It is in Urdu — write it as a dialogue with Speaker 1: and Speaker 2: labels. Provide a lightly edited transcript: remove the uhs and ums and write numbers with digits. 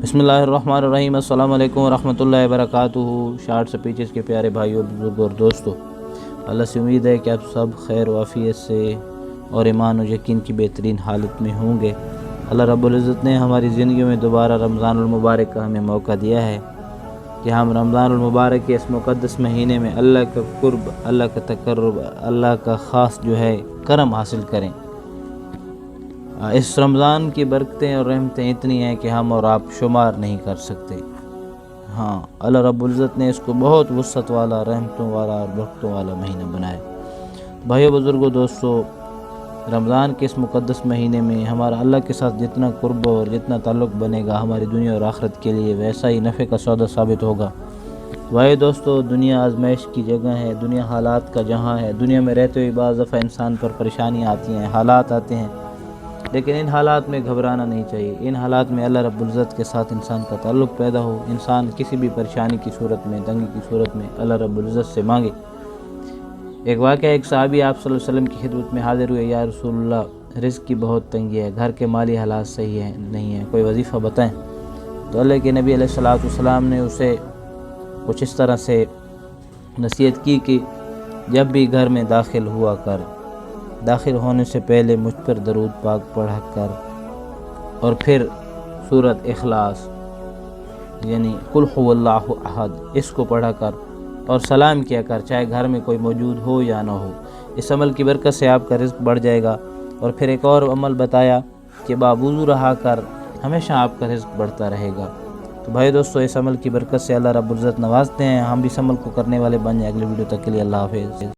Speaker 1: بسم اللہ الرحمن الرحیم۔ السلام علیکم ورحمۃ اللہ وبرکاتہ۔ شارٹ سپیچز کے پیارے بھائیوں، بزرگوں اور دوستوں، اللہ سے امید ہے کہ آپ سب خیر و عافیت سے اور ایمان و یقین کی بہترین حالت میں ہوں گے۔ اللہ رب العزت نے ہماری زندگیوں میں دوبارہ رمضان المبارک کا ہمیں موقع دیا ہے کہ ہم رمضان المبارک کے اس مقدس مہینے میں اللہ کا قرب، اللہ کا تقرب، اللہ کا خاص جو ہے کرم حاصل کریں۔ اس رمضان کی برکتیں اور رحمتیں اتنی ہیں کہ ہم اور آپ شمار نہیں کر سکتے۔ ہاں، اللہ رب العزت نے اس کو بہت وسعت والا، رحمتوں والا اور برکتوں والا مہینہ بنایا۔ بھائیو، بزرگوں، دوستو، رمضان کے اس مقدس مہینے میں ہمارا اللہ کے ساتھ جتنا قرب اور جتنا تعلق بنے گا، ہماری دنیا اور آخرت کے لیے ویسا ہی نفع کا سودا ثابت ہوگا۔ بھائی دوستو، دنیا آزمائش کی جگہ ہے، دنیا حالات کا جہاں ہے۔ دنیا میں رہتے ہوئے بعض دفعہ انسان پر پریشانیاں آتی ہیں، حالات آتے ہیں، لیکن ان حالات میں گھبرانا نہیں چاہیے۔ ان حالات میں اللہ رب العزت کے ساتھ انسان کا تعلق پیدا ہو، انسان کسی بھی پریشانی کی صورت میں، تنگی کی صورت میں اللہ رب العزت سے مانگے۔ ایک واقعہ، ایک صحابی آپ صلی اللہ علیہ وسلم کی خدمت میں حاضر ہوئے، یا رسول اللہ، رزق کی بہت تنگی ہے، گھر کے مالی حالات صحیح ہیں نہیں ہیں، کوئی وظیفہ بتائیں۔ تو اللہ کے نبی علیہ السلام نے اسے کچھ اس طرح سے نصیحت کی کہ جب بھی گھر میں داخل ہوا کر، داخل ہونے سے پہلے مجھ پر درود پاک پڑھا کر، اور پھر سورۃ اخلاص یعنی قل هو اللہ احد، اس کو پڑھا کر اور سلام کیا کر، چاہے گھر میں کوئی موجود ہو یا نہ ہو۔ اس عمل کی برکت سے آپ کا رزق بڑھ جائے گا۔ اور پھر ایک اور عمل بتایا کہ باوضو رہا کر، ہمیشہ آپ کا رزق بڑھتا رہے گا۔ تو بھائی دوستو، اس عمل کی برکت سے اللہ رب العزت نوازتے ہیں، ہم بھی اس عمل کو کرنے والے بن جائیں۔ اگلی ویڈیو تک کے لیے اللہ حافظ۔